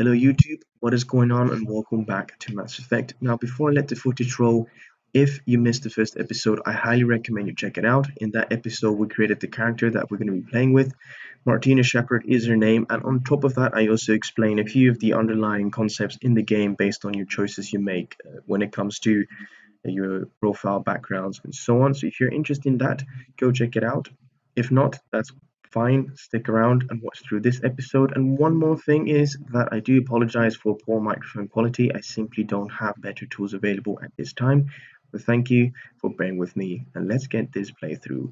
Hello YouTube, what is going on and welcome back to Mass Effect. Now before I let the footage roll, if you missed the first episode, I highly recommend you check it out. In that episode we created the character that we're going to be playing with. Martina Shepard is her name, and on top of that I also explain a few of the underlying concepts in the game based on your choices you make when it comes to your profile, backgrounds and so on. So if you're interested in that, go check it out. If not, that's fine, stick around and watch through this episode. And one more thing is that I do apologize for poor microphone quality. I simply don't have better tools available at this time. But thank you for bearing with me, and let's get this playthrough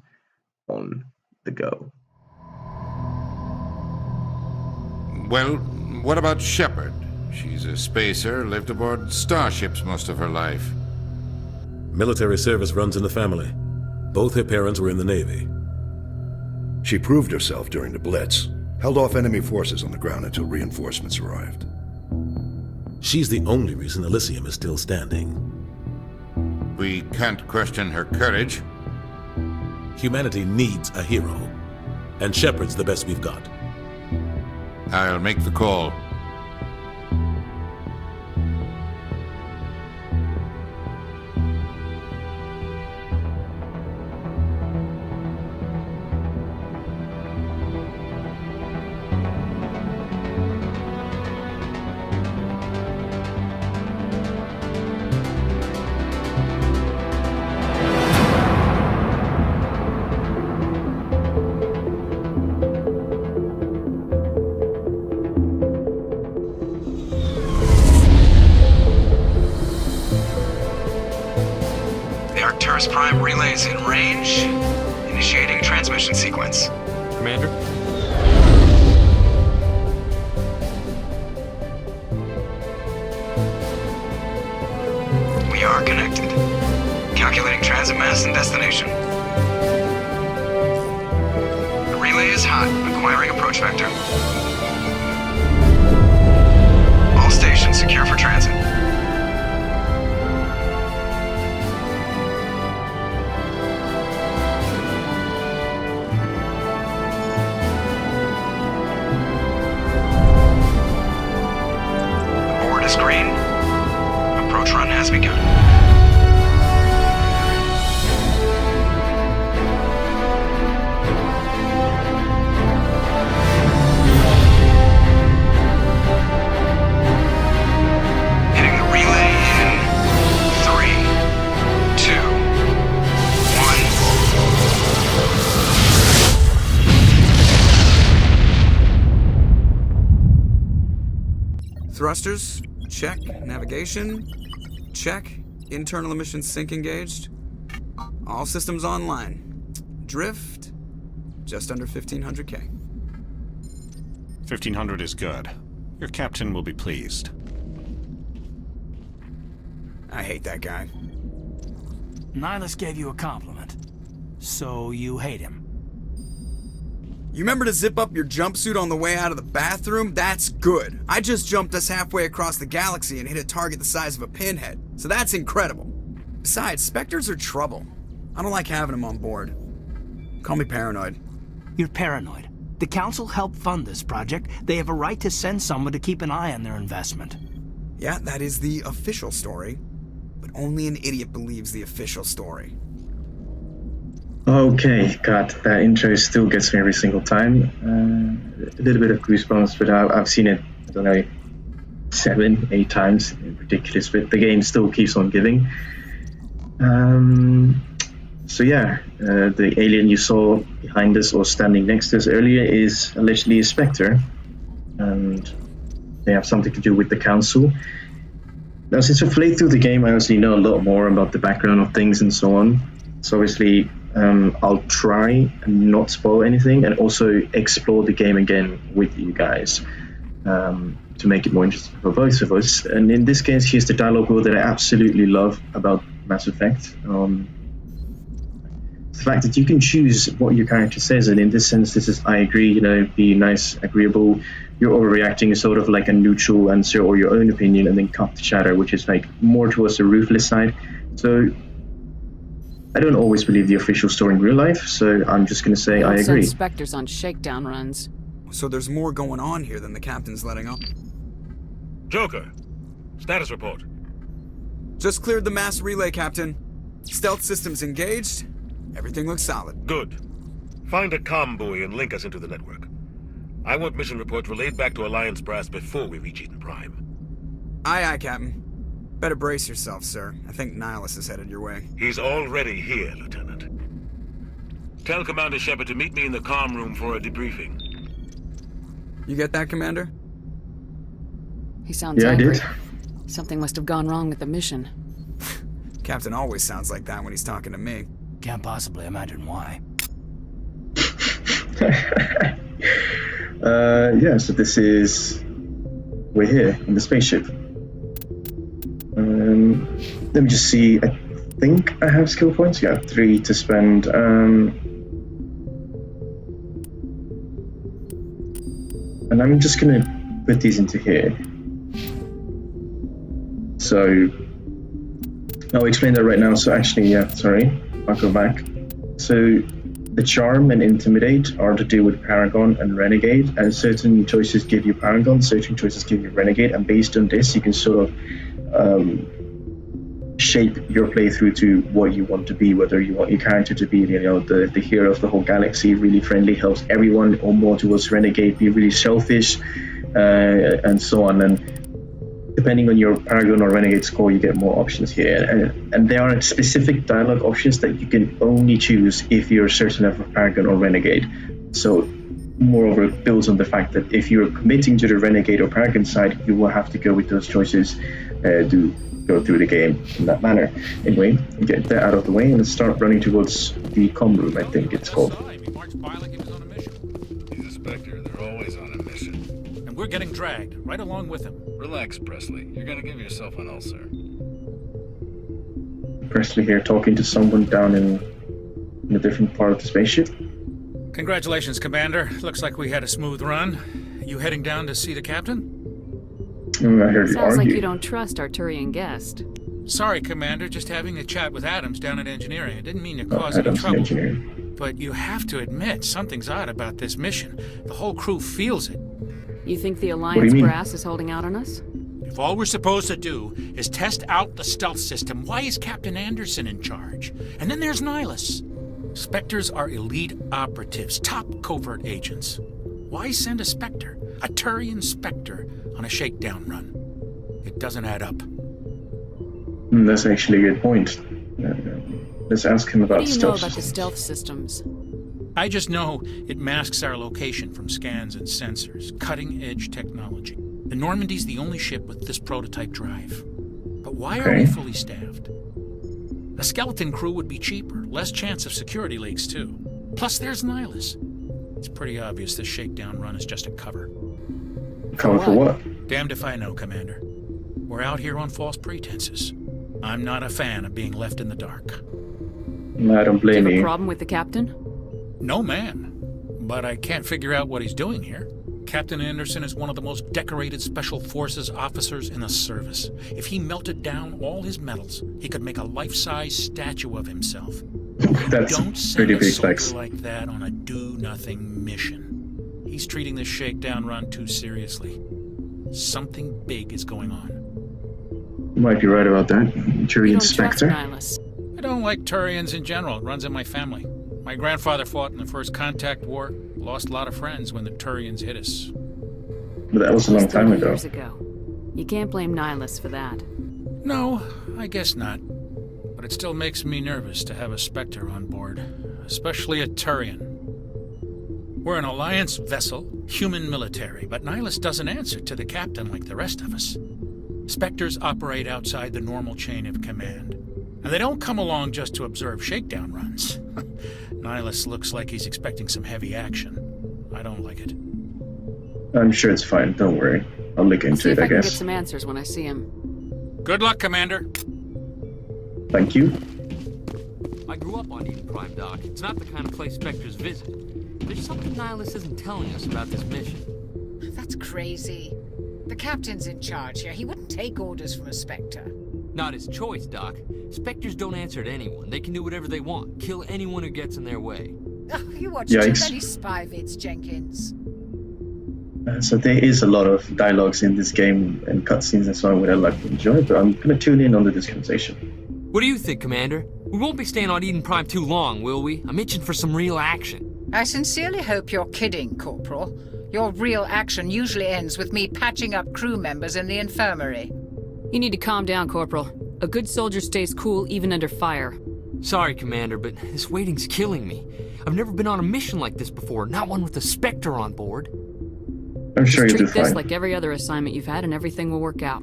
on the go. Well, what about Shepard? She's a spacer, lived aboard starships most of her life. Military service runs in the family. Both her parents were in the Navy. She proved herself during the Blitz, held off enemy forces on the ground until reinforcements arrived. She's the only reason Elysium is still standing. We can't question her courage. Humanity needs a hero, and Shepard's the best we've got. I'll make the call. Prime relays in range. Initiating transmission sequence. Commander? We are connected. Calculating transit mass and destination. The relay is hot, acquiring approach vector. All stations secure for transit. Green. Approach run has begun. Hitting the relay in 3, 2, 1. Thrusters. Check. Navigation. Check. Internal emissions sync engaged. All systems online. Drift. Just under 1500K. 1500 is good. Your captain will be pleased. I hate that guy. Nihilus gave you a compliment. So you hate him. You remember to zip up your jumpsuit on the way out of the bathroom? That's good. I just jumped us halfway across the galaxy and hit a target the size of a pinhead. So that's incredible. Besides, Spectres are trouble. I don't like having them on board. Call me paranoid. You're paranoid. The Council helped fund this project. They have a right to send someone to keep an eye on their investment. Yeah, that is the official story. But only an idiot believes the official story. Okay, God, that intro still gets me every single time. A little bit of goosebumps, but I've seen it, I don't know, 7, 8 times. Ridiculous, but the game still keeps on giving. So yeah, the alien you saw behind us or standing next to us earlier is allegedly a Spectre, and they have something to do with the Council. Now, since I've played through the game, I obviously know a lot more about the background of things and so on. So obviously, I'll try and not spoil anything, and also explore the game again with you guys to make it more interesting for both of us. And in this case, here's the dialogue wheel that I absolutely love about Mass Effect. The fact that you can choose what your character says, and in this sense, this is I agree, be nice, agreeable. You're overreacting, sort of like a neutral answer or your own opinion, and then cut the chatter, which is like more towards the ruthless side. So I don't always believe the official story in real life, so I'm just going to say I agree. Spectres on shakedown runs. So there's more going on here than the captain's letting up. Joker, status report. Just cleared the mass relay, Captain. Stealth systems engaged. Everything looks solid. Good. Find a comm buoy and link us into the network. I want mission reports relayed back to Alliance brass before we reach Eden Prime. Aye, aye, Captain. Better brace yourself, sir. I think Nihilus is headed your way. He's already here, Lieutenant. Tell Commander Shepard to meet me in the comm room for a debriefing. You get that, Commander? He sounds Yeah, I angry. did. Something must have gone wrong with the mission. Captain always sounds like that when he's talking to me. Can't possibly imagine why. Yeah, so this is... We're here in the spaceship. Let me just see. I think I have skill points. Yeah, 3 to spend. And I'm just gonna put these into here. So I'll explain that right now. So actually, yeah, sorry, I'll go back. So the Charm and Intimidate are to do with Paragon and Renegade, and certain choices give you Paragon, certain choices give you Renegade, and based on this, you can sort of shape your playthrough to what you want to be, whether you want your character to be, you know, the hero of the whole galaxy, really friendly, helps everyone, or more towards Renegade, be really selfish, and so on. And depending on your Paragon or Renegade score, you get more options here. And there are specific dialogue options that you can only choose if you're certain of a Paragon or Renegade. So, moreover, it builds on the fact that if you're committing to the Renegade or Paragon side, you will have to go with those choices to go through the game in that manner. Anyway, get that out of the way and let's start running towards the comm room, I think it's called. He's a Spectre. They're always on a mission. And we're getting dragged, right along with him. Relax, Presley. You're gonna give yourself an ulcer. Presley here talking to someone down in a different part of the spaceship. Congratulations, Commander. Looks like we had a smooth run. You heading down to see the captain? I heard you Sounds like argue. you don't trust Arturian guest. Sorry, Commander. Just having a chat with Adams down at Engineering. I didn't mean to cause any Adams trouble. Engineering. But you have to admit, something's odd about this mission. The whole crew feels it. You think the do you Alliance mean? brass is holding out on us? If all we're supposed to do is test out the stealth system, why is Captain Anderson in charge? And then there's Nihilus. Spectres are elite operatives, top covert agents. Why send a Spectre, a Turian Spectre, on a shakedown run? It doesn't add up. That's actually a good point. Let's ask him about What do you know stealth. about the stealth systems? I just know it masks our location from scans and sensors, cutting-edge technology. The Normandy's the only ship with this prototype drive. But why are we Okay. fully staffed? A skeleton crew would be cheaper, less chance of security leaks too. Plus there's Nihilus. It's pretty obvious this shakedown run is just a cover. Cover for what? Damned if I know, Commander. We're out here on false pretenses. I'm not a fan of being left in the dark. I don't Do you blame have a you. problem with the captain? No, man. But I can't figure out what he's doing here. Captain Anderson is one of the most decorated Special Forces officers in the service. If he melted down all his medals, he could make a life-size statue of himself. That's Don't send pretty a big soldier flex. like that on a do-nothing mission. He's treating this shakedown run too seriously. Something big is going on. You might be right about that. You Turian don't trust Spectre. Nihilus. I don't like Turians in general. It runs in my family. My grandfather fought in the First Contact War. Lost a lot of friends when the Turians hit us. But that was a long time 30 ago. years ago. You can't blame Nihilus for that. No, I guess not. But it still makes me nervous to have a Spectre on board. Especially a Turian. We're an Alliance vessel, human military, but Nihilus doesn't answer to the captain like the rest of us. Spectres operate outside the normal chain of command. And they don't come along just to observe shakedown runs. Nihilus looks like he's expecting some heavy action. I don't like it. I'm sure it's fine. Don't worry. I'll look I'll into see it, if I I can get guess. some answers when I see him. Good luck, Commander. Thank you. I grew up on Eden Prime, Doc. It's not the kind of place Spectres visit. There's something Nihilus isn't telling us about this mission. That's crazy. The captain's in charge here. He wouldn't take orders from a Spectre. Not his choice, Doc. Spectres don't answer to anyone. They can do whatever they want. Kill anyone who gets in their way. Oh, you watch Yikes. too many spy vids, Jenkins. So there is a lot of dialogues in this game and cutscenes and so on, which I like to enjoy, but I'm going to tune in on this conversation. What do you think, Commander? We won't be staying on Eden Prime too long, will we? I'm itching for some real action. I sincerely hope you're kidding, Corporal. Your real action usually ends with me patching up crew members in the infirmary. You need to calm down, Corporal. A good soldier stays cool even under fire. Sorry, Commander, but this waiting's killing me. I've never been on a mission like this before, not one with a Spectre on board. I'm sure you'll do Treat this fine. like every other assignment you've had and everything will work out.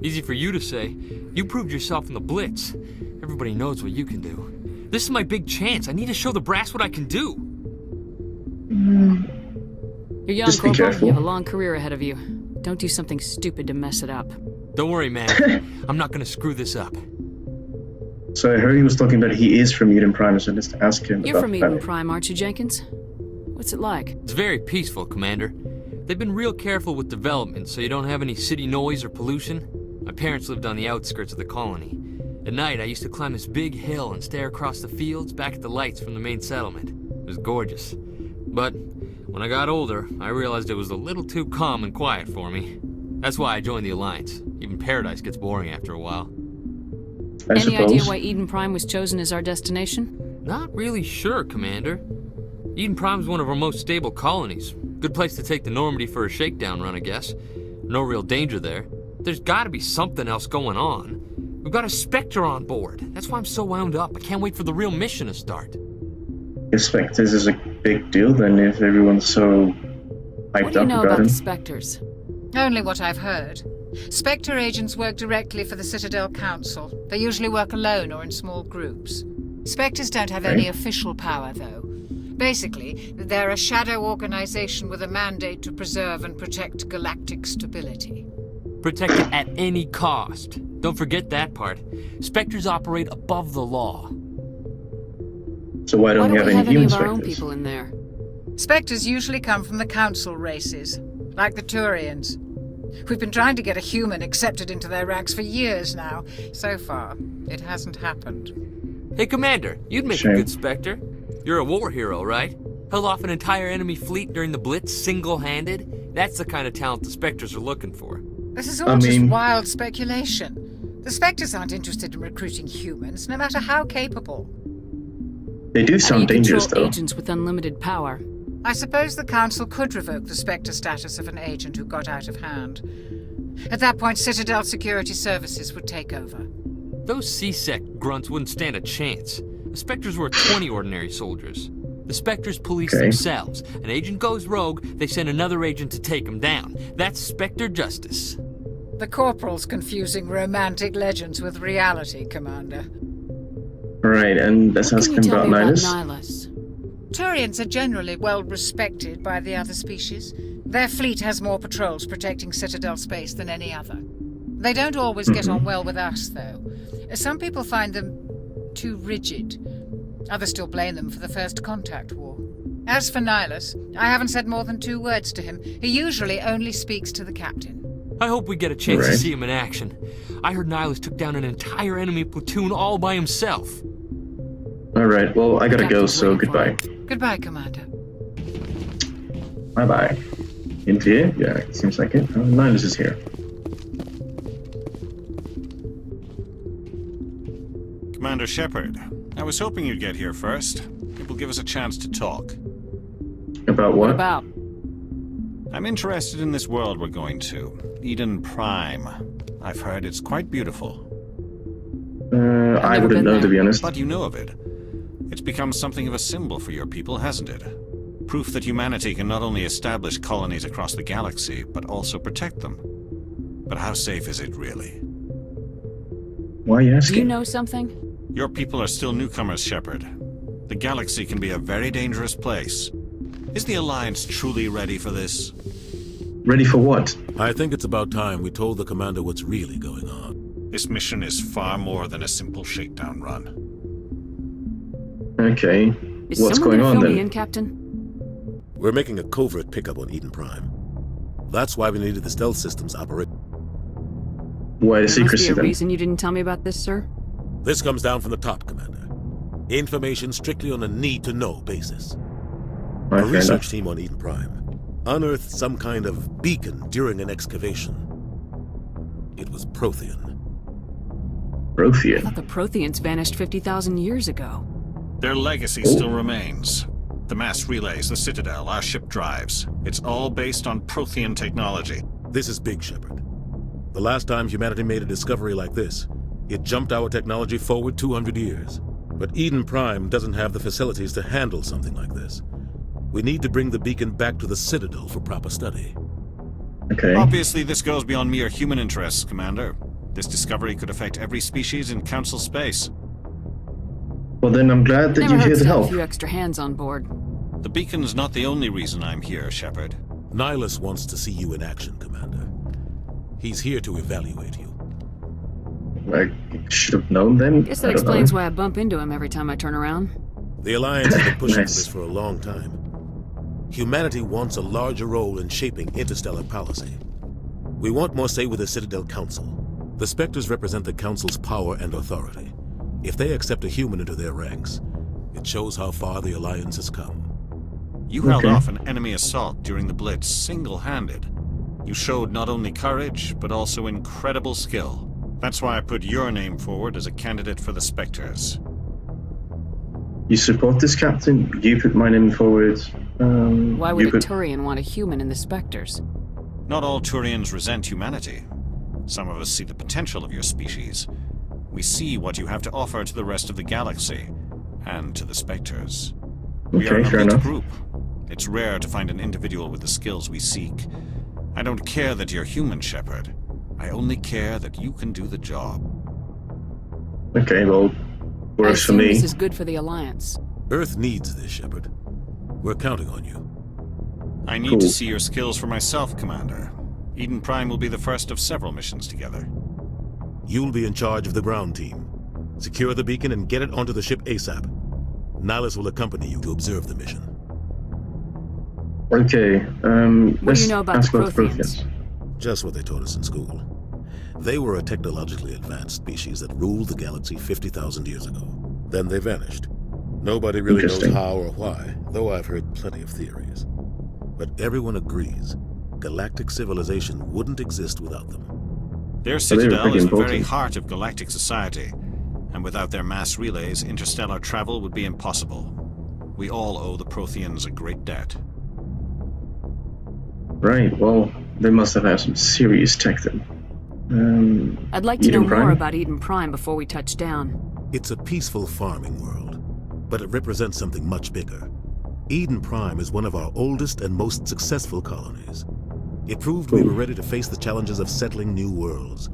Easy for you to say. You proved yourself in the Blitz. Everybody knows what you can do. This is my big chance. I need to show the brass what I can do. You're young, Just be Corporal. careful. You have a long career ahead of you. Don't do something stupid to mess it up. Don't worry, man. I'm not gonna screw this up. So I heard he was talking about he is from Eden Prime, so let's ask him You're about from that. Eden Prime, aren't you, Jenkins? What's it like? It's very peaceful, Commander. They've been real careful with development, so you don't have any city noise or pollution. My parents lived on the outskirts of the colony. At night, I used to climb this big hill and stare across the fields back at the lights from the main settlement. It was gorgeous. But when I got older, I realized it was a little too calm and quiet for me. That's why I joined the Alliance. Even Paradise gets boring after a while. Any idea why Eden Prime was chosen as our destination? Not really sure, Commander. Eden Prime's one of our most stable colonies. Good place to take the Normandy for a shakedown run, I guess. No real danger there. There's gotta be something else going on. We've got a Spectre on board. That's why I'm so wound up. I can't wait for the real mission to start. I suspect this is a big deal then if everyone's so hyped What do you up know about about him. the Spectres? Only what I've heard. Spectre agents work directly for the Citadel Council. They usually work alone or in small groups. Spectres don't have any official power, though. Basically, they're a shadow organization with a mandate to preserve and protect galactic stability. Protect it at any cost. Don't forget that part. Spectres operate above the law. So why don't we have any any human of our own Spectres? people in there? Spectres usually come from the Council races, like the Turians. We've been trying to get a human accepted into their ranks for years now. So far, it hasn't happened. Hey, Commander, you'd make a good Spectre. You're a war hero, right? Held off an entire enemy fleet during the Blitz single-handed? That's the kind of talent the Spectres are looking for. This is all just wild speculation. The Spectres aren't interested in recruiting humans, no matter how capable. They do sound dangerous, Control though. agents with unlimited power. I suppose the Council could revoke the Spectre status of an agent who got out of hand. At that point, Citadel Security Services would take over. Those C-Sec grunts wouldn't stand a chance. The Spectres were 20 ordinary soldiers. The Spectres police themselves. An agent goes rogue, they send another agent to take him down. That's Spectre justice. The Corporal's confusing romantic legends with reality, Commander. Right, and let's ask him about Nihilus. Turians are generally well respected by the other species. Their fleet has more patrols protecting Citadel space than any other. They don't always get on well with us, though. Some people find them too rigid. Others still blame them for the First Contact War. As for Nihilus, I haven't said more than 2 words to him. He usually only speaks to the captain. I hope we get a chance to see him in action. I heard Nihilus took down an entire enemy platoon all by himself. Alright, well, I gotta go, so goodbye. Goodbye, Commander. Bye-bye. In here? Yeah, it seems like it. Nihilus is here. Commander Shepard, I was hoping you'd get here first. It will give us a chance to talk. About what? What about? I'm interested in this world we're going to. Eden Prime. I've heard it's quite beautiful. I wouldn't know, to be honest. But you know of it. It's become something of a symbol for your people, hasn't it? Proof that humanity can not only establish colonies across the galaxy, but also protect them. But how safe is it, really? Why are you asking? Do you know something? Your people are still newcomers, Shepard. The galaxy can be a very dangerous place. Is the Alliance truly ready for this? Ready for what? I think it's about time we told the commander what's really going on. This mission is far more than a simple shakedown run. Okay. Is What's someone going gonna on fill then? me in, Captain? We're making a covert pickup on Eden Prime. That's why we needed the stealth systems operate. Why the There secrecy must be a then? reason you didn't tell me about this, sir. This comes down from the top, Commander. Information strictly on a need-to-know basis. Right, A fair research enough. team on Eden Prime. unearthed some kind of beacon during an excavation. It was Prothean. I thought the Protheans vanished 50,000 years ago. Their legacy still remains. The mass relays, the Citadel, our ship drives. It's all based on Prothean technology. This is big, Shepard. The last time humanity made a discovery like this, it jumped our technology forward 200 years. But Eden Prime doesn't have the facilities to handle something like this. We need to bring the beacon back to the Citadel for proper study. Okay. Obviously, this goes beyond mere human interests, Commander. This discovery could affect every species in Council space. Well, then I'm glad that you're here to help. A few extra hands on board. The beacon's not the only reason I'm here, Shepard. Nihilus wants to see you in action, Commander. He's here to evaluate you. I should have known then. Guess that explains why I bump into him every time I turn around. The Alliance has been pushing for this for a long time. Humanity wants a larger role in shaping interstellar policy. We want more say with the Citadel Council. The Spectres represent the Council's power and authority. If they accept a human into their ranks, it shows how far the Alliance has come. You held off an enemy assault during the Blitz single-handed. You showed not only courage, but also incredible skill. That's why I put your name forward as a candidate for the Spectres. You support this, Captain? You put my name forward. Why would a Turian want a human in the Spectres? Not all Turians resent humanity. Some of us see the potential of your species. We see what you have to offer to the rest of the galaxy, and to the Spectres. We are an elite group. It's rare to find an individual with the skills we seek. I don't care that you're human, Shepard. I only care that you can do the job. Okay, well, works for me. This is good for the Alliance. Earth needs this, Shepard. We're counting on you. I need to see your skills for myself, Commander. Eden Prime will be the first of several missions together. You'll be in charge of the ground team. Secure the beacon and get it onto the ship ASAP. Nihilus will accompany you to observe the mission. Okay, what do you know about the Protheans? Just what they taught us in school. They were a technologically advanced species that ruled the galaxy 50,000 years ago. Then they vanished. Nobody really knows how or why, though I've heard plenty of theories. But everyone agrees, galactic civilization wouldn't exist without them. Their Citadel is the very heart of galactic society, and without their mass relays, interstellar travel would be impossible. We all owe the Protheans a great debt. Right, well, they must have had some serious tech then. I'd like to know more about Eden Prime before we touch down. It's a peaceful farming world, but it represents something much bigger. Eden Prime is one of our oldest and most successful colonies. It proved we were ready to face the challenges of settling new worlds,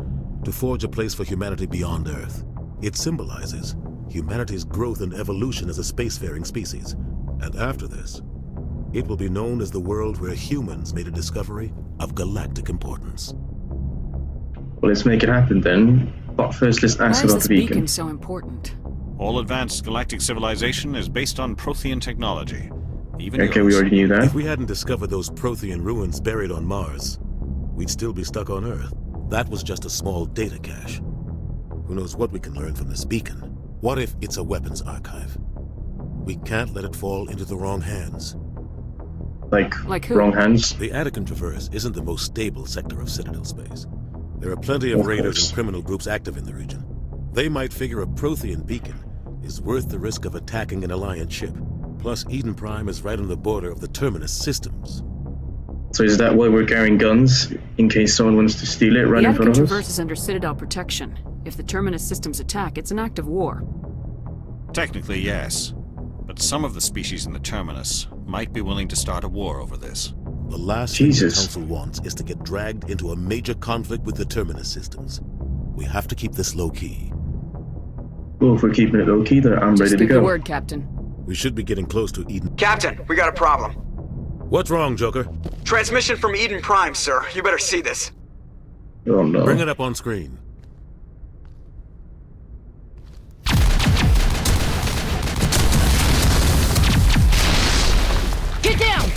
to forge a place for humanity beyond Earth. It symbolizes humanity's growth and evolution as a spacefaring species. And after this, it will be known as the world where humans made a discovery of galactic importance. Well, let's make it happen then. But first, let's ask about the beacon. Why is this beacon so important? All advanced galactic civilization is based on Prothean technology. Even okay, yours. we already knew that. If we hadn't discovered those Prothean ruins buried on Mars, we'd still be stuck on Earth. That was just a small data cache. Who knows what we can learn from this beacon? What if it's a weapons archive? We can't let it fall into the wrong hands. Like who? Wrong hands? The Attican Traverse isn't the most stable sector of Citadel space. There are plenty of raiders and criminal groups active in the region. They might figure a Prothean beacon is worth the risk of attacking an Alliance ship. Plus, Eden Prime is right on the border of the Terminus systems. So is that why we're carrying guns, in case someone wants to steal it right in front of us? The Attican Traverse is under Citadel protection. If the Terminus systems attack, it's an act of war. Technically, yes. But some of the species in the Terminus might be willing to start a war over this. The last thing the Council wants is to get dragged into a major conflict with the Terminus systems. We have to keep this low-key. Well, if we're keeping it low-key, then I'm ready to go. Just give the word, Captain. We should be getting close to Eden. Captain, we got a problem. What's wrong, Joker? Transmission from Eden Prime, sir. You better see this. Oh no. Bring it up on screen. Get down!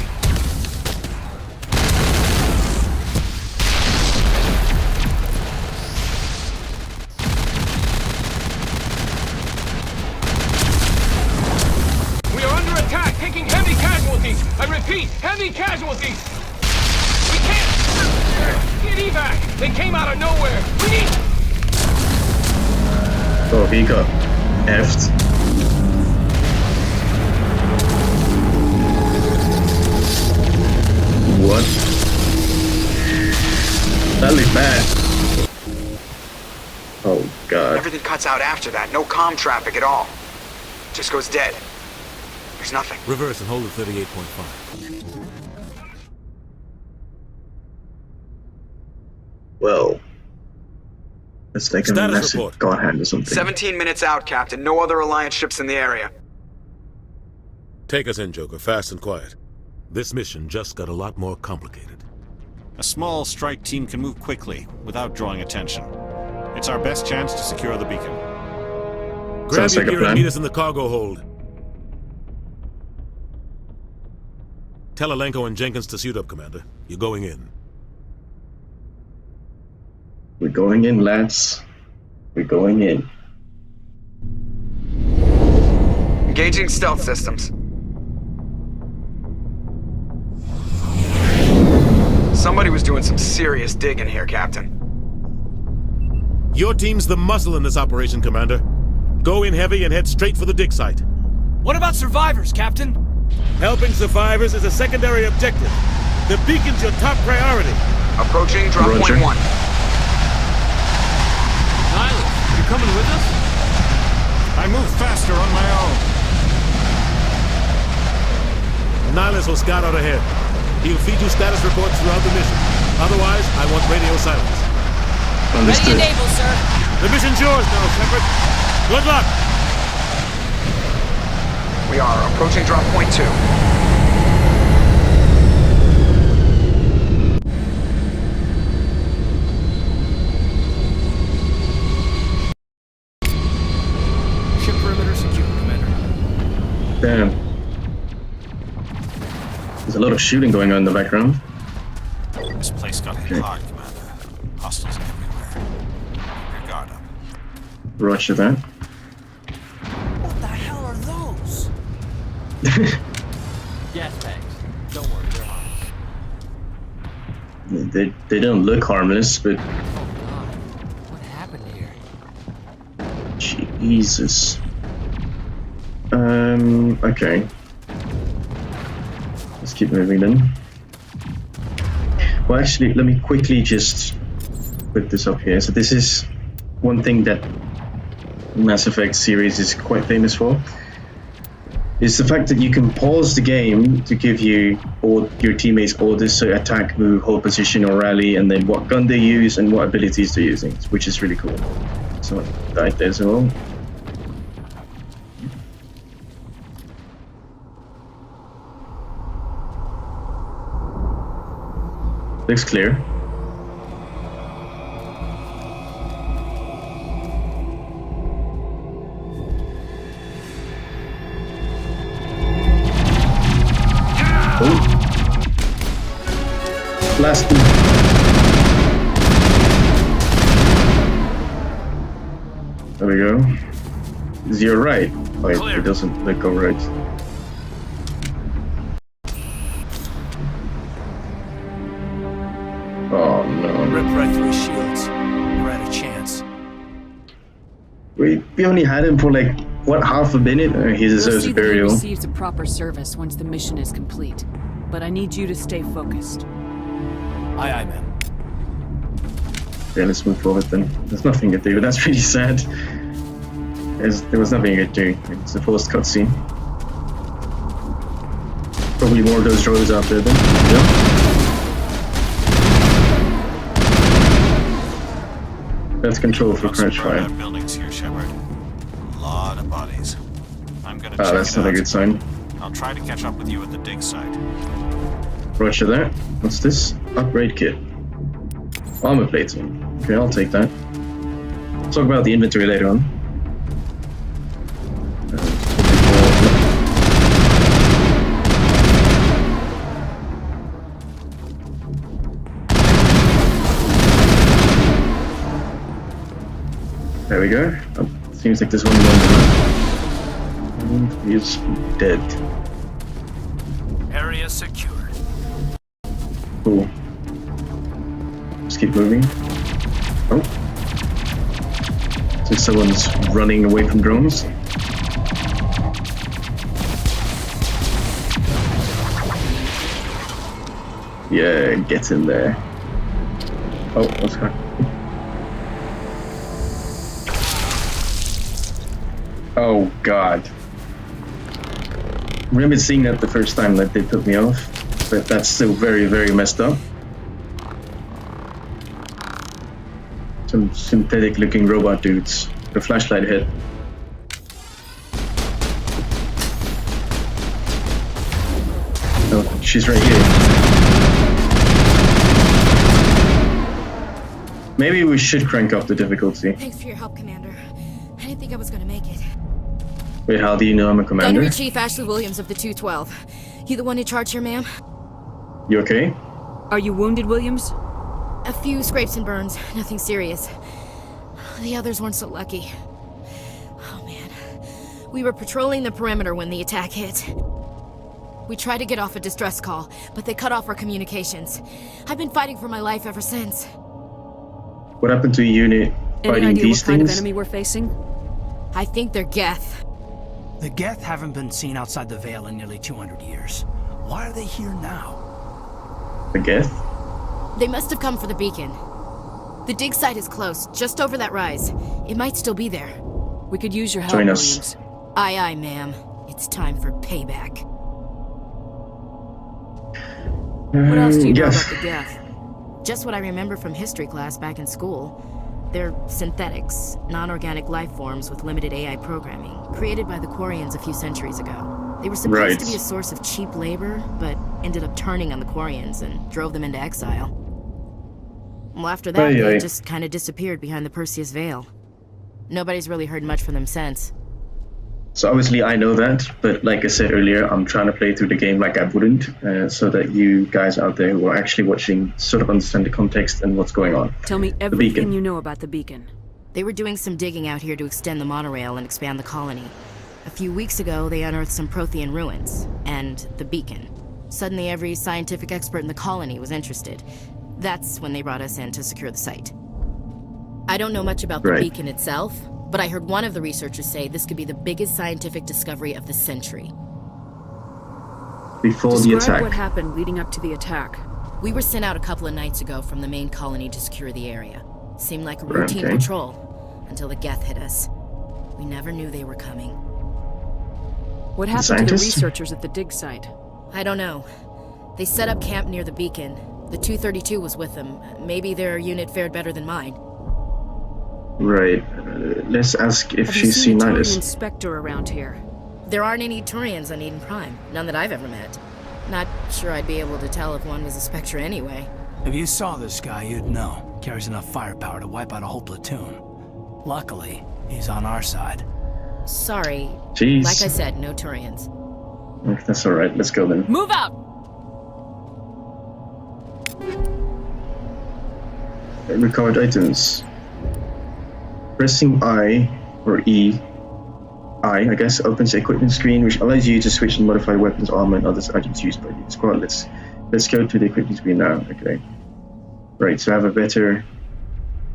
We are under attack, taking heavy casualties. I repeat, heavy casualties. Get evac! They came out of nowhere! We need... Oh, he got effed. What? That looked bad. Oh god. Everything cuts out after that. No comm traffic at all. Just goes dead. There's nothing. Reverse and hold at 38.5. Well, let's take a Status massive report. god hand or something. 17 minutes out, Captain. No other Alliance ships in the area. Take us in, Joker, fast and quiet. This mission just got a lot more complicated. A small strike team can move quickly, without drawing attention. It's our best chance to secure the beacon. Grab Sounds your like a gear plan. and meet us in the cargo hold. Tell Alenko and Jenkins to suit up, Commander. You're going in. We're going in, lads. We're going in. Engaging stealth systems. Somebody was doing some serious digging here, Captain. Your team's the muscle in this operation, Commander. Go in heavy and head straight for the dig site. What about survivors, Captain? Helping survivors is a secondary objective. The beacon's your top priority. Approaching drop Roger. point 1. Nihilus, you coming with us? I move faster on my own. Nihilus will scout out ahead. He'll feed you status reports throughout the mission. Otherwise, I want radio silence. Understood. Ready to enable, sir. The mission's yours now, Shepard. Good luck! We are approaching drop point 2. Ship perimeter secure, Commander. Damn. There's a lot of shooting going on in the background. This place got hit hard, Commander. Hostiles everywhere. Keep your guard up. Roger that. What the hell are those? Gas bags. Don't worry, they're harmless. They don't look harmless, but Oh God, what happened here? Jesus. Okay. Let's keep moving then. Well, actually, let me quickly just put this up here. So this is one thing that Mass Effect series is quite famous for. Is the fact that you can pause the game to give you all your teammates orders, so attack, move, hold position, or rally, and then what gun they use and what abilities they're using, which is really cool. So I died there as well. Looks clear. Oh. Last. There we go. Is you're right. Like, it doesn't look alright. Oh no. Rip right through his shields. We're at a chance. We only had him for like, what, half a minute? He We'll deserves see a that he burial. receives a proper service once the mission is complete. But I need you to stay focused. Aye, aye, ma'am. Yeah, let's move forward then. There's nothing to do. That's really sad. There was nothing you could do. It's the first cutscene. Probably more of those droids out there then. Yeah. That's control for crouch fire. Buildings here, Shepard. A lot of bodies. I'm gonna Ah, check that's it not a out. good sign. I'll try to catch up with you at the dig site. Roger that. What's this? Upgrade kit. Armor plating. Okay, I'll take that. Talk about the inventory later on. There we go. Seems like there's one more. And he's dead. Area secured. Cool. Let's keep moving. Oh. So someone's running away from drones. Yeah, get in there. Oh, what's going on? Oh god. I remember seeing that the first time that they put me off, but that's still very, very messed up. Some synthetic looking robot dudes. The flashlight hit. Oh, she's right here. Maybe we should crank up the difficulty. Thanks for your help, Commander. I didn't think I was gonna make it. Wait, how do you know I'm a commander? Gunnery Chief Ashley Williams of the 212. You the one in charge here, ma'am? You okay? Are you wounded, Williams? A few scrapes and burns, nothing serious. The others weren't so lucky. Oh man. We were patrolling the perimeter when the attack hit. We tried to get off a distress call, but they cut off our communications. I've been fighting for my life ever since. What happened to a unit fighting Any idea these what kind of things? enemy we're facing? I think they're Geth. The Geth haven't been seen outside the Veil in nearly 200 years. Why are they here now? The Geth? They must have come for the beacon. The dig site is close, just over that rise. It might still be there. We could use your help, Join us. Williams. Aye, aye, ma'am. It's time for payback. What else do you know yes. about the Geth? Just what I remember from history class back in school. They're synthetics, non-organic life forms with limited AI programming, created by the Quarians a few centuries ago. They were supposed to be a source of cheap labor, but ended up turning on the Quarians and drove them into exile. Well, after that, they just kind of disappeared behind the Perseus Veil. Nobody's really heard much from them since. So obviously I know that, but like I said earlier, I'm trying to play through the game like I wouldn't, so that you guys out there who are actually watching sort of understand the context and what's going on. Tell me everything you know about the beacon. They were doing some digging out here to extend the monorail and expand the colony. A few weeks ago, they unearthed some Prothean ruins, and the beacon. Suddenly every scientific expert in the colony was interested. That's when they brought us in to secure the site. I don't know much about the beacon itself, but I heard one of the researchers say this could be the biggest scientific discovery of the century. Before the attack. What happened leading up to the attack? We were sent out a couple of nights ago from the main colony to secure the area. Seemed like a routine patrol, until the Geth hit us. We never knew they were coming. What happened to the researchers at the dig site? I don't know. They set up camp near the beacon. The 232 was with them. Maybe their unit fared better than mine. Right. Let's ask if she's seen Nidus. Have you seen a Turian Spectre around here? There aren't any Turians on Eden Prime. None that I've ever met. Not sure I'd be able to tell if one was a Spectre anyway. If you saw this guy, you'd know. Carries enough firepower to wipe out a whole platoon. Luckily, he's on our side. Sorry. Jeez. Like I said, no Turians. That's alright, let's go then. Move out! Recovered items. Pressing I, or E, I guess, opens the equipment screen, which allows you to switch and modify weapons, armor, and other items used by the squad. Let's go to the equipment screen now. Okay. Right, so I have a better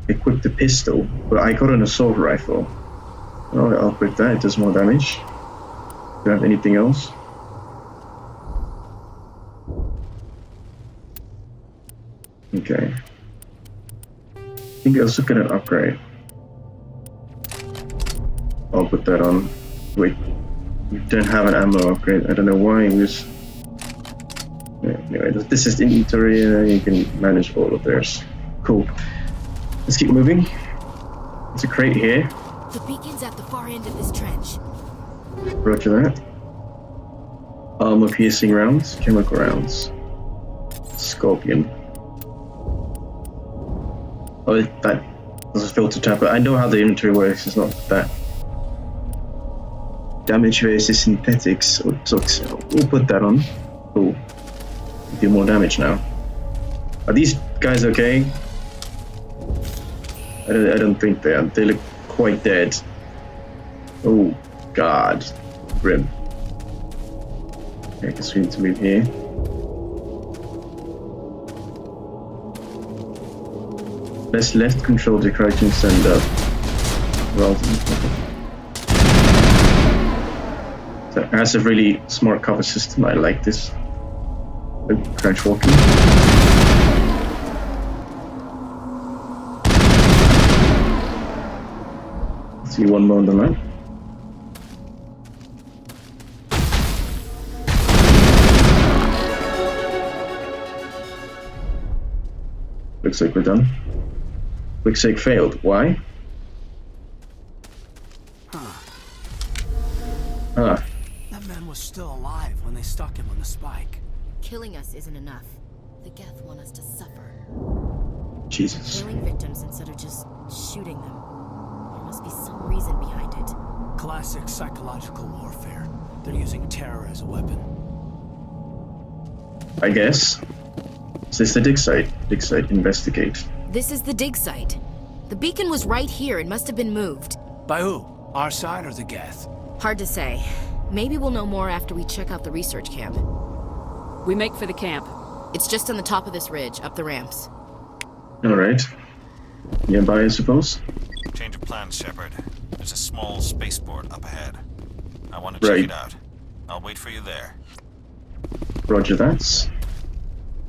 equip the pistol, but I got an assault rifle. Oh, I'll equip that, it does more damage. Do I have anything else? Okay. I think I was looking at upgrade. I'll put that on. Wait, we don't have an ammo upgrade. I don't know why. It was. Anyway, this is the inventory. You can manage all of theirs. Cool. Let's keep moving. There's a crate here. The beacon's at the far end of this trench. Roger that. Armor-piercing rounds, chemical rounds, Scorpion. Oh, that was a filter tab, but I know how the inventory works. It's not that. Damage versus synthetics. We'll put that on. Cool. Do more damage now. Are these guys okay? I don't think they are. They look quite dead. Oh God, grim. Okay, I guess we need to move here. Press left control to crouch and stand up. So it has a really smart cover system. I like this. Crouch walking. Let's see one more on the map. Looks like we're done. Quick save failed. Why? Ah. That man was still alive when they stuck him on the spike. Killing us isn't enough. The Geth want us to suffer. Jesus. Killing victims instead of just shooting them. There must be some reason behind it. Classic psychological warfare. They're using terror as a weapon. I guess. Is this the dig site? Dig site, investigate. This is the dig site. The beacon was right here. It must have been moved. By who? Our side or the Geth? Hard to say. Maybe we'll know more after we check out the research camp. We make for the camp. It's just on the top of this ridge, up the ramps. Alright. Nearby, I suppose? Change of plans, Shepard. There's a small spaceport up ahead. I want to check it out. I'll wait for you there. Roger that.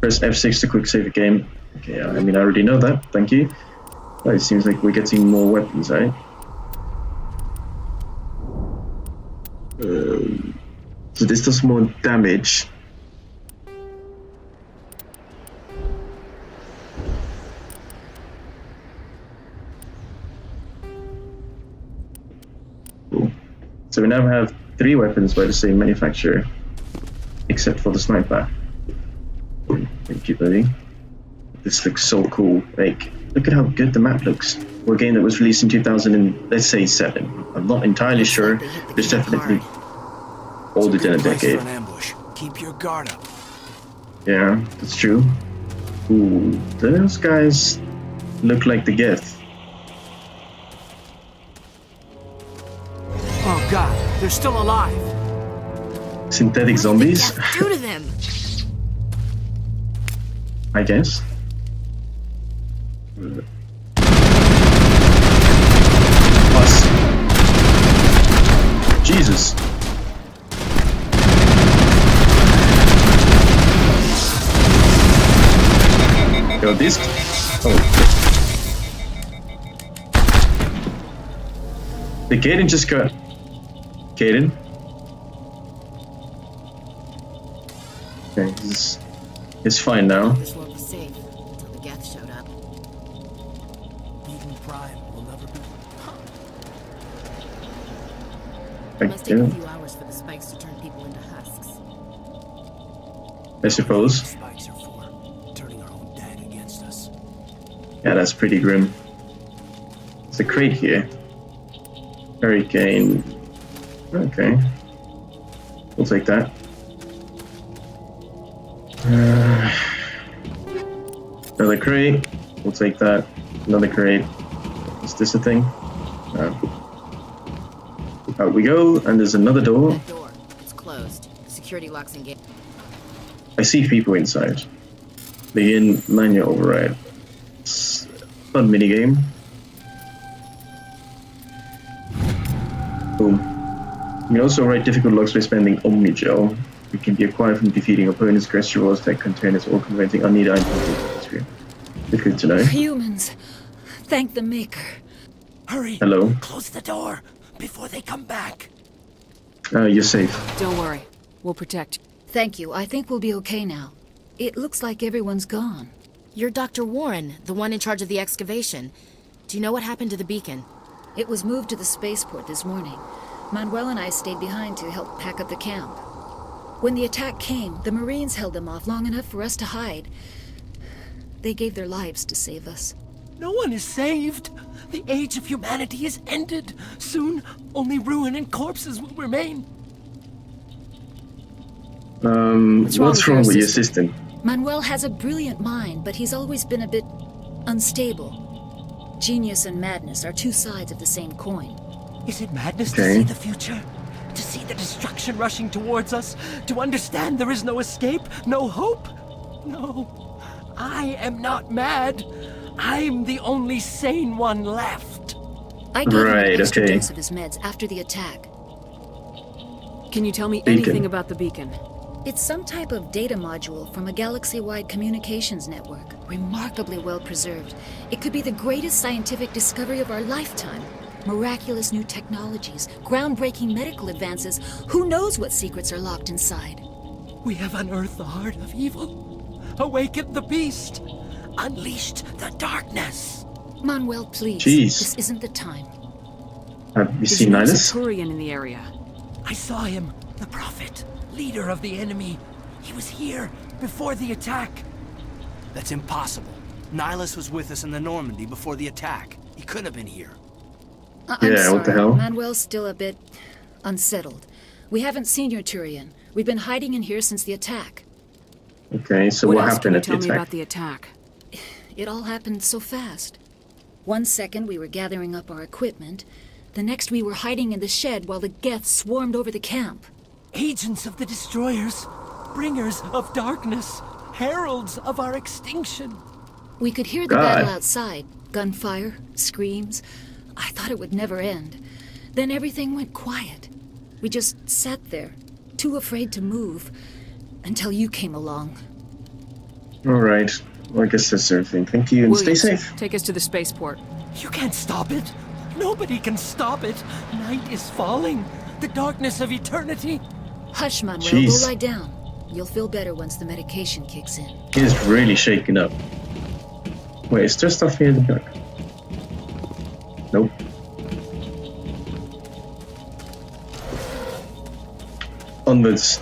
Press F6 to quick save the game. Okay, I mean, I already know that. Thank you. Oh, it seems like we're getting more weapons, right? So this does more damage. Cool. So we now have 3 weapons by the same manufacturer, except for the sniper. Thank you, buddy. This looks so cool. Like, look at how good the map looks. For a game that was released in 2000 and let's say 7. I'm not entirely sure. It's definitely older than a decade. For an ambush. Keep your guard up. Yeah, that's true. Ooh, those guys look like the Geth. Oh god, they're still alive. Synthetic zombies? What did the Geth do to them? I guess. Us. Jesus. Yo, this. Oh. The Gaiden just got. Gaiden? Okay, it's fine now. This won't be safe until the Geth showed up. Eden Prime will never be. It must take a few hours for the spikes to turn people into husks. I suppose. Spikes are for turning our own dead against us. Yeah, that's pretty grim. There's a crate here. Hurricane. Okay. We'll take that. Another crate. We'll take that. Another crate. Is this a thing? No. Out we go, and there's another door. That door. It's closed. The security lock's engaged. I see people inside. Begin manual override. It's a fun minigame. Boom. You can also write difficult logs by spending Omnigel. It can be acquired from defeating opponents' crest rolls that containers or converting unneeded items into history. It's good to know. Humans. Thank the Maker. Hurry. Hello. Close the door before they come back. You're safe. Don't worry. We'll protect you. Thank you. I think we'll be okay now. It looks like everyone's gone. You're Dr. Warren, the one in charge of the excavation. Do you know what happened to the beacon? It was moved to the spaceport this morning. Manuel and I stayed behind to help pack up the camp. When the attack came, the Marines held them off long enough for us to hide. They gave their lives to save us. No one is saved. The age of humanity is ended. Soon, only ruin and corpses will remain. What's wrong with your assistant? Manuel has a brilliant mind, but he's always been a bit unstable. Genius and madness are 2 sides of the same coin. Is it madness to see the future? To see the destruction rushing towards us? To understand there is no escape? No hope? No. I am not mad. I'm the only sane one left. I gave him an extra dose of his meds after the attack. Can you tell me anything about the beacon? It's some type of data module from a galaxy-wide communications network. Remarkably well preserved. It could be the greatest scientific discovery of our lifetime. Miraculous new technologies, groundbreaking medical advances. Who knows what secrets are locked inside? We have unearthed the heart of evil, awakened the beast, unleashed the darkness. Manuel, please. Jeez. This isn't the time. Have you seen Nihilus? Turian in the area. I saw him, the prophet, leader of the enemy. He was here before the attack. That's impossible. Nihilus was with us in the Normandy before the attack. He couldn't have been here. I'm sorry. What the hell? Manuel's still a bit unsettled. We haven't seen your Turian. We've been hiding in here since the attack. Okay, so what happened at the Tell me attack? about the attack. It all happened so fast. 1 second we were gathering up our equipment. The next we were hiding in the shed while the Geth swarmed over the camp. Agents of the destroyers, bringers of darkness, heralds of our extinction. We could hear the battle outside. Gunfire, screams. I thought it would never end. Then everything went quiet. We just sat there, too afraid to move, until you came along. Alright, well, I guess that's everything. Thank you, and stay safe. Take us to the spaceport. You can't stop it. Nobody can stop it. Night is falling. The darkness of eternity. Hush, Manuel. Jeez. Go lie down. You'll feel better once the medication kicks in. He's really shaken up. Wait, is there stuff here in the back? Nope. Onwards.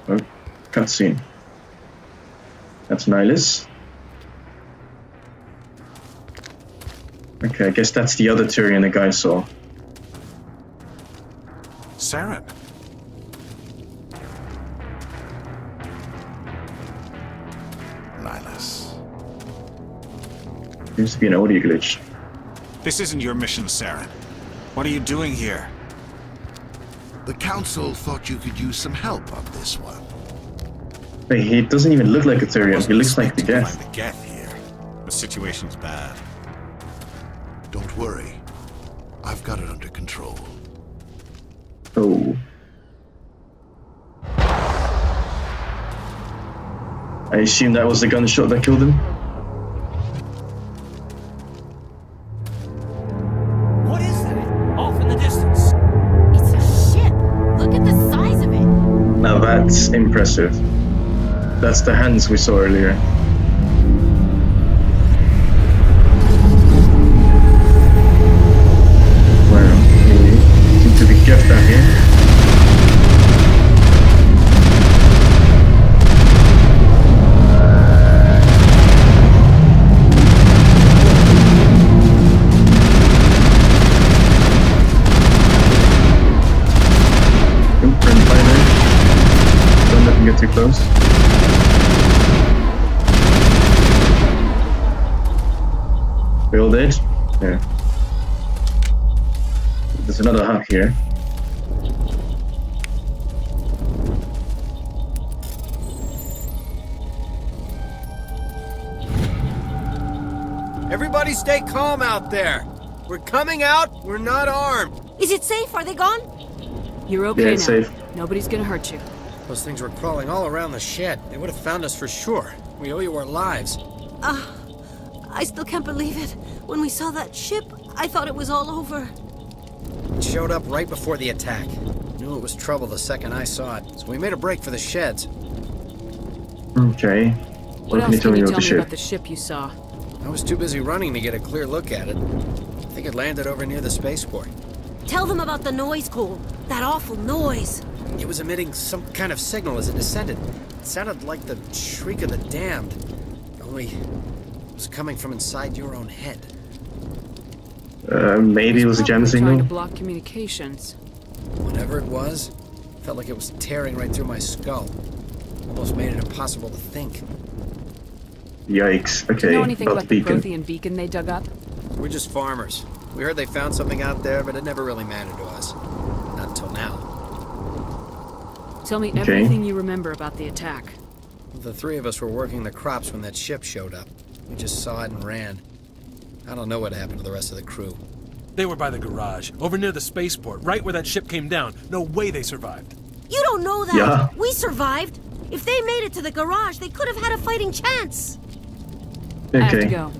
Oh, cutscene. That's Nihilus. Okay, I guess that's the other Turian the guy saw. Saren. Nihilus. Seems to be an audio glitch. This isn't your mission, Saren. What are you doing here? The Council thought you could use some help on this one. Wait, he doesn't even look like a Turian. He looks like the Geth. The Geth here. The situation's bad. Don't worry. I've got it under control. Oh. I assume that was the gunshot that killed him? What is that? Off in the distance. It's a ship. Look at the size of it. Now that's impressive. That's the hands we saw earlier. Wow, we seem to be Geth down here. Friendly fire there. Don't let them get too close. We all dead? Yeah. There's another hut here. Everybody stay calm out there. We're coming out, we're not armed. Is it safe? Are they gone? You're okay Yeah, now. it's safe. Nobody's gonna hurt you. Those things were crawling all around the shed. They would have found us for sure. We owe you our lives. I still can't believe it. When we saw that ship, I thought it was all over. It showed up right before the attack. Knew it was trouble the second I saw it, so we made a break for the sheds. Okay. What else can can you you tell me ship? about the ship you saw? I was too busy running to get a clear look at it. I think it landed over near the spaceport. Tell them about the noise, Cole. That awful noise. It was emitting some kind of signal as it descended. It sounded like the shriek of the damned. Only it was coming from inside your own head. Maybe it was a jam Probably trying to signal. block communications. Whatever it was, felt like it was tearing right through my skull. Almost made it impossible to think. Yikes. Do Okay, you know anything about the beacon. Prothean beacon they dug up? We're just farmers. We heard they found something out there, but it never really mattered to us. Not until now. Tell me Okay. everything you remember about the attack. The three of us were working the crops when that ship showed up. We just saw it and ran. I don't know what happened to the rest of the crew. They were by the garage, over near the spaceport, right where that ship came down. No way they survived. You don't know that. Yeah. We survived. If they made it to the garage, they could have had a fighting chance. I have to Okay. go.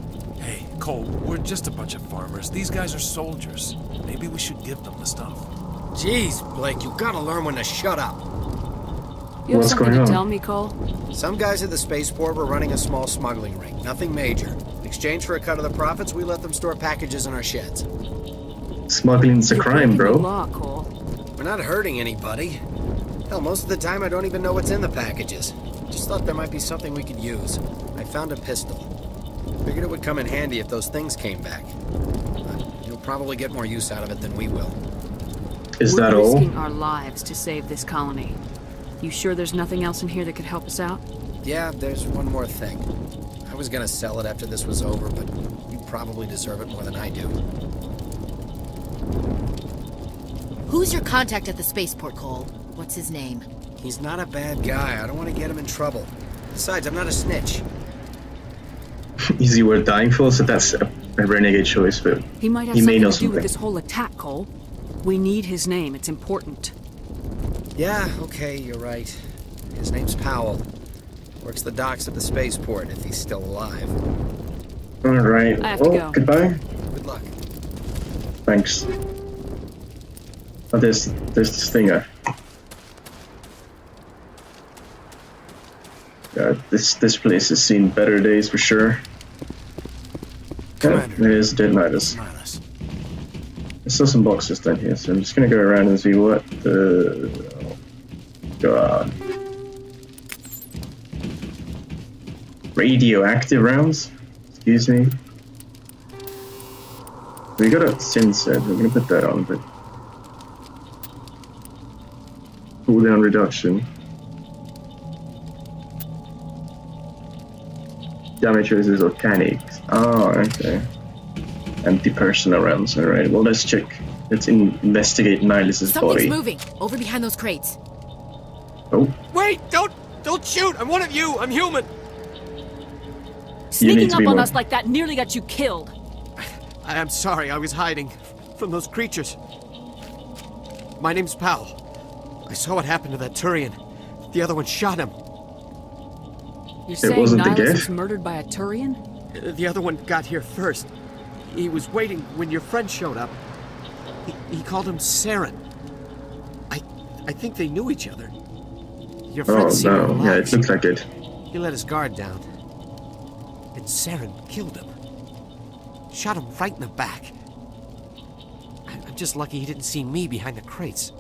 Hey, Cole, we're just a bunch of farmers. These guys are soldiers. Maybe we should give them the stuff. Jeez, Blake, you gotta learn when to shut up. You have What's something going to on? tell me, Cole? Some guys at the spaceport were running a small smuggling ring. Nothing major. In exchange for a cut of the profits, we let them store packages in our sheds. Smuggling's a You're crime, breaking the bro. law, Cole. We're not hurting anybody. Hell, most of the time I don't even know what's in the packages. Just thought there might be something we could use. I found a pistol. Figured it would come in handy if those things came back. You'll probably get more use out of it than we will. Is We're that all? risking our lives to save this colony. You sure there's nothing else in here that could help us out? Yeah, there's one more thing. I was gonna sell it after this was over, but you probably deserve it more than I do. Who's your contact at the spaceport, Cole? What's his name? He's not a bad guy. I don't want to get him in trouble. Besides, I'm not a snitch. Is he worth dying for? So that's a renegade choice, but He might have he may something know to do with something. this whole attack, Cole. We need his name. It's important. Yeah, okay, you're right. His name's Powell. Works the docks at the spaceport, if he's still alive. Alright. I have to Well, go. goodbye. Good luck. Thanks. Oh, there's the stinger. Yeah, this place has seen better days for sure. Yeah, there's Detonators. I saw some boxes down here, so I'm just gonna go around and see what the... Oh, God. Radioactive rounds? Excuse me. We got a sensor, we're gonna put that on, but... Cooldown reduction. Damage versus organics. Oh, okay. Anti-personnel rounds, alright. Well, let's check. Let's investigate Nilus's Something's body. moving. Over behind those crates. Oh, Wait! Don't shoot! I'm one of you! I'm human! Sneaking to up be on more- us like that nearly got you killed. I'm sorry, I was hiding from those creatures. My name's Powell. I saw what happened to that Turian. The other one shot him. You're saying wasn't the Nihilus gift? was murdered by a Turian? The other one got here first. He was waiting when your friend showed up. He called him Saren. I think they knew each other. Your friend oh seemed no. Yeah, it relaxed. looks like it. He let his guard down. And Saren killed him. Shot him right in the back. I'm just lucky he didn't see me behind the crates.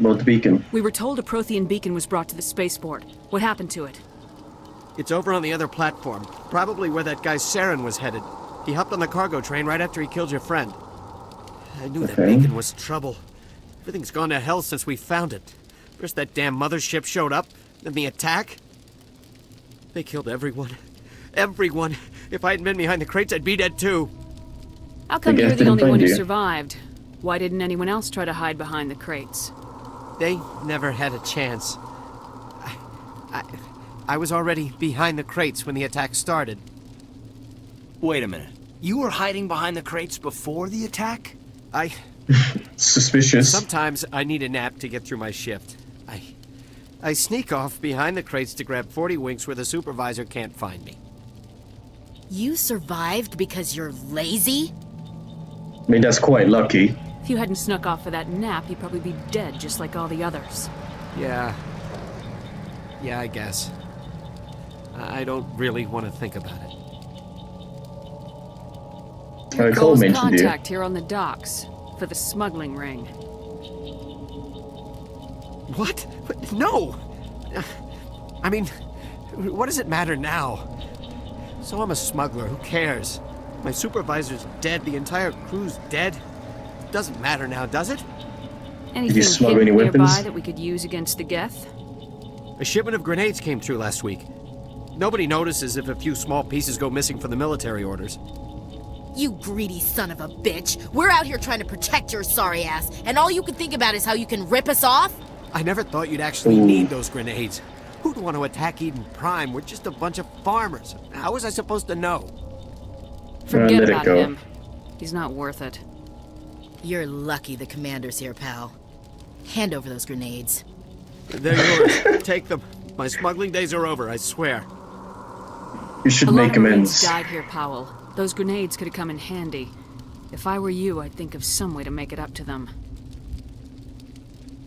About the beacon. We were told a Prothean beacon was brought to the spaceport. What happened to it? It's over on the other platform. Probably where that guy Saren was headed. He hopped on the cargo train right after he killed your friend. I knew that Okay. beacon was trouble. Everything's gone to hell since we found it. First that damn mothership showed up, then the attack. They killed everyone. Everyone. If I hadn't been behind the crates, I'd be dead too. How come guess you're the didn't only find one who you. survived? Why didn't anyone else try to hide behind the crates? They never had a chance. I was already behind the crates when the attack started. Wait a minute. You were hiding behind the crates before the attack? Suspicious. Sometimes I need a nap to get through my shift. I sneak off behind the crates to grab 40 winks where the supervisor can't find me. You survived because you're lazy? I mean, that's quite lucky. If you hadn't snuck off for that nap, you'd probably be dead just like all the others. Yeah, I guess. I don't really want to think about it. Cole Cole's mentioned you. contact here on the docks for the smuggling ring. What? No! I mean, what does it matter now? So I'm a smuggler, who cares? My supervisor's dead, the entire crew's dead. Doesn't matter now, does it? Anything smuggle hidden any nearby weapons? that we could use against the Geth? A shipment of grenades came through last week. Nobody notices if a few small pieces go missing from the military orders. You greedy son of a bitch. We're out here trying to protect your sorry ass, and all you can think about is how you can rip us off? I never thought you'd actually Ooh. need those grenades. Who'd want to attack Eden Prime? We're just a bunch of farmers. How was I supposed to know? Forget let it about go. him. He's not worth it. You're lucky the commander's here, pal. Hand over those grenades. They're yours. Take them. My smuggling days are over, I swear. You should A lot make of Marines amends. died here, Powell. Those grenades could have come in handy. If I were you, I'd think of some way to make it up to them.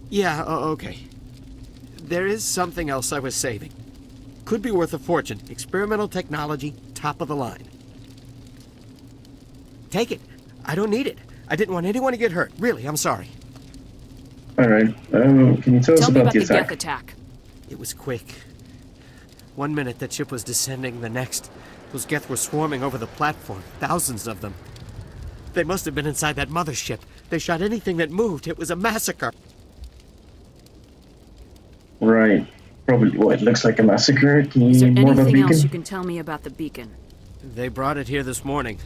Yeah, okay. There is something else I was saving. Could be worth a fortune. Experimental technology, top of the line. Take it. I don't need it. I didn't want anyone to get hurt. Really, I'm sorry. Alright, can you tell us Tell me about about the the attack? death attack. It was quick. 1 minute that ship was descending, the next, those Geth were swarming over the platform. Thousands of them. They must have been inside that mothership. They shot anything that moved. It was a massacre. Right. Probably what it looks like a massacre. Can Is there you more about anything else Beacon? you can tell me about the beacon? They brought it here this morning.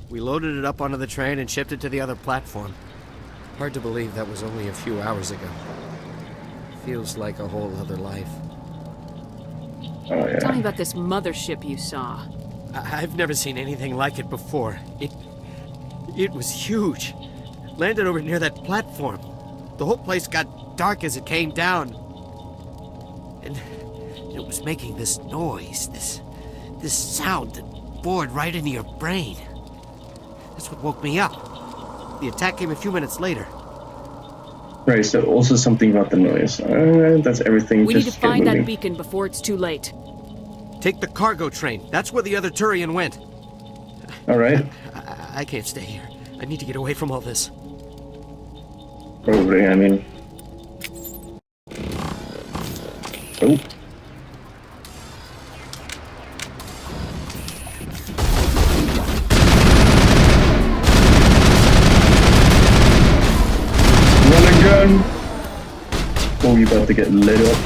We loaded it up onto the train and shipped it to the other platform. Hard to believe that was only a few hours ago. Feels like a whole other life. Oh, yeah. Tell me about this mothership you saw. I've never seen anything like it before. It was huge. Landed over near that platform. The whole place got dark as it came down. And it was making this noise, this sound that bored right into your brain. That's what woke me up. The attack came a few minutes later. Right, so also something about the noise. That's everything. We need Just to get find that moving. beacon before it's too late. Take the cargo train. That's where the other Turian went. Alright. I can't stay here. I need to get away from all this. Probably, I mean... Oh. Run and gun! Oh, you about to get lit up.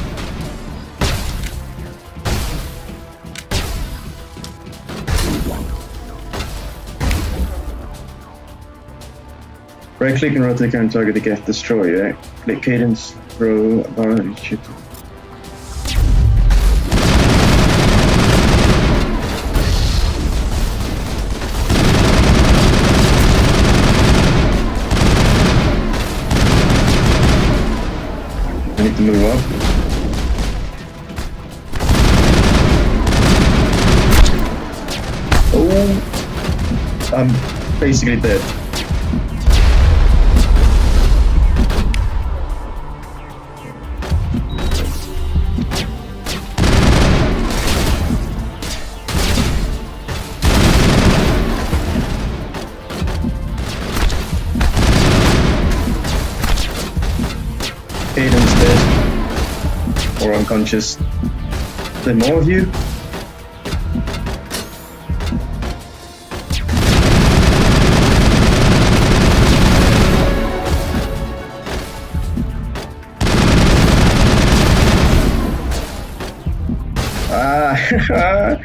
Right click and rotate and target the Geth destroyer. Click cadence, throw, bar, shoot. I need to move up. Oh, I'm basically dead. Aiden's dead. Or unconscious. There more of you? Ah!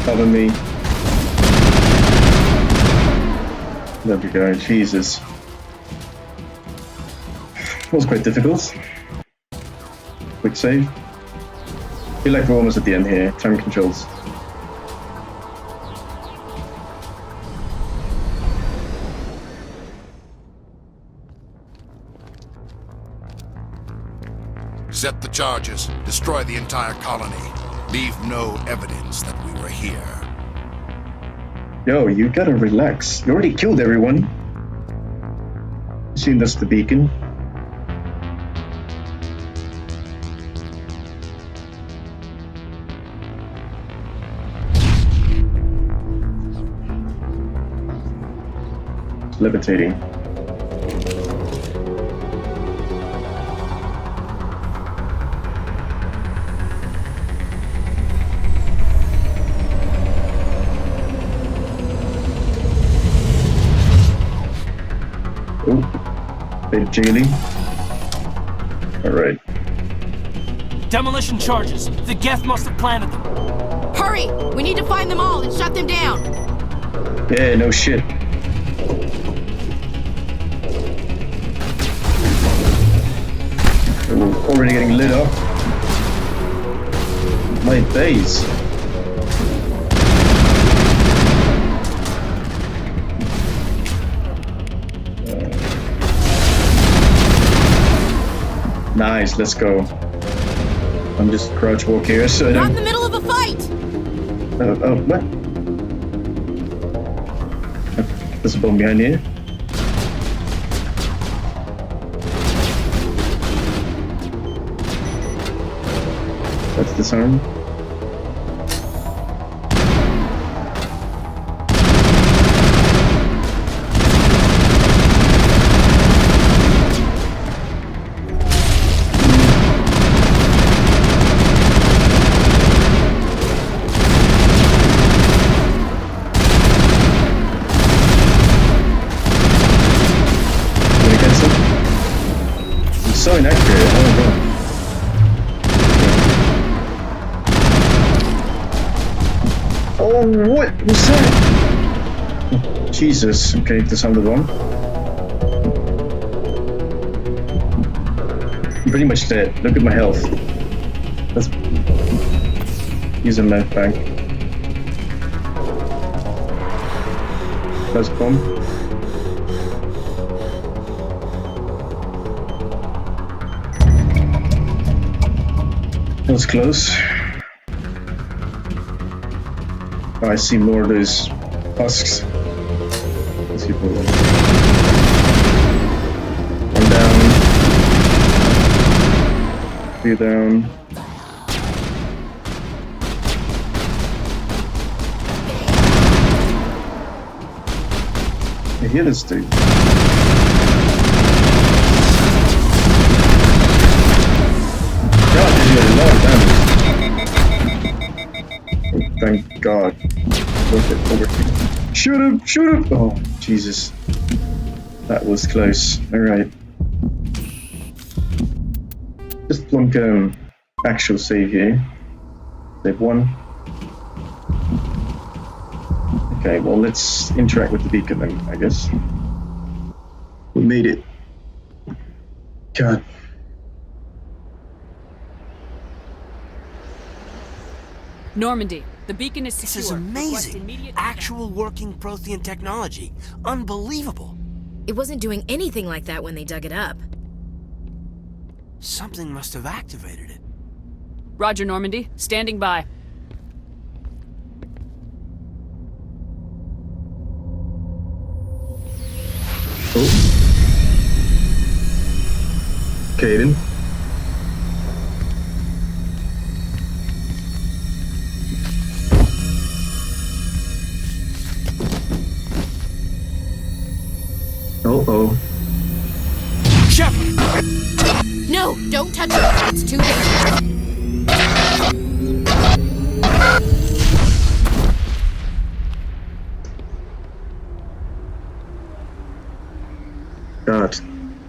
Cover me. There we go, Jesus. That was quite difficult. Quick save. I feel like we're almost at the end here. Time controls. Set the charges. Destroy the entire colony. Leave no evidence that we were here. Yo, you gotta relax. You already killed everyone. Assume that's the beacon. It's levitating. Oh, bit jiggly. Alright. Demolition charges. The Geth must have planted them. Hurry! We need to find them all and shut them down. Yeah, no shit. We're already getting lit up. My base. Nice, let's go. I'm just crouch walk here, so I Not in don't. the middle of a fight! Oh, what? There's a bomb behind here. That's disarmed. So inaccurate, oh god. Oh, what was that? Jesus, okay, that's another one. I'm pretty much dead. Look at my health. Let's use a med bank. Let's bomb. That was close. Oh, I see more of those husks. Let's see one down. 3 down. I hear this dude. God, this is a lot of damage. Thank God. Worth it, worth it. Shoot him! Shoot him! Oh, Jesus. That was close. Alright. Just plunk actual save here. Save 1. Okay, well let's interact with the beacon then, I guess. We made it. God. Normandy, the beacon is secure. This is amazing. Actual working Prothean technology. Unbelievable. It wasn't doing anything like that when they dug it up. Something must have activated it. Roger, Normandy. Standing by. Oh. Caden. Uh-oh. Shepard! No, don't touch it. It's too dangerous. God.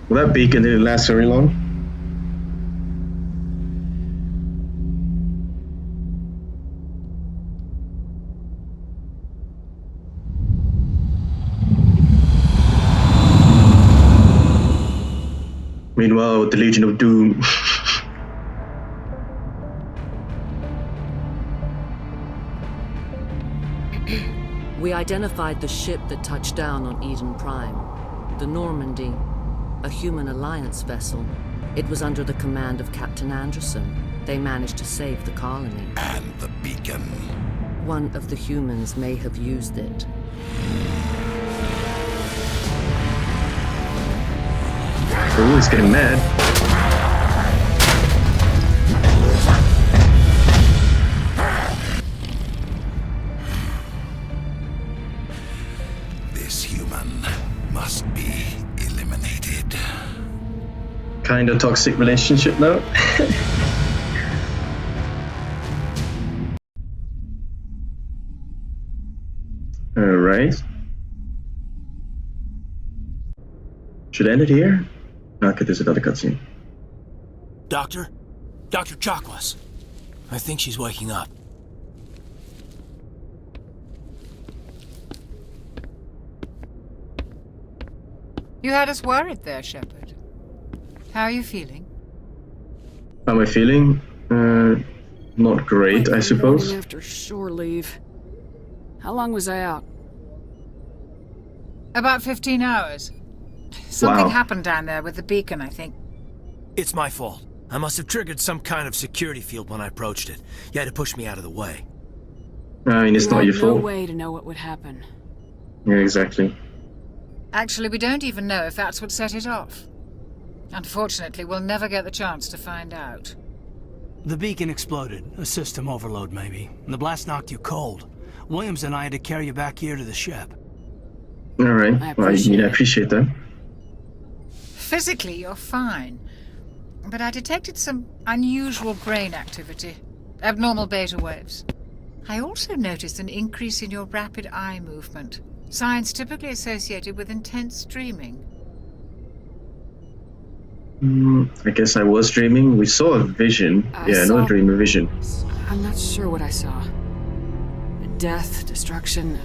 Well, that beacon didn't last very long. Meanwhile, with the Legion of Doom. We identified the ship that touched down on Eden Prime. The Normandy, a human alliance vessel. It was under the command of Captain Anderson. They managed to save the colony. And the beacon. One of the humans may have used it. Oh, he's getting mad. This human must be eliminated. Kind of toxic relationship though. Alright. Should I end it here? Okay, there's another cutscene. Doctor, Dr. Chakwas. I think she's waking up. You had us worried there, Shepard. How are you feeling? How am I feeling? Not great, I suppose. Morning after shore leave. How long was I out? About 15 hours. Something Wow. happened down there with the beacon, I think. It's my fault. I must have triggered some kind of security field when I approached it. You had to push me out of the way. I mean, it's not your No fault. way to know what would happen. Yeah, exactly. Actually, we don't even know if that's what set it off. Unfortunately, we'll never get the chance to find out. The beacon exploded. A system overload, maybe. The blast knocked you cold. Williams and I had to carry you back here to the ship. Alright, I well, I appreciate that. Physically, you're fine. But I detected some unusual brain activity. Abnormal beta waves. I also noticed an increase in your rapid eye movement. Signs typically associated with intense dreaming. I guess I was dreaming. We saw a vision. I Not a saw- dream, a vision. I'm not sure what I saw. Death, destruction.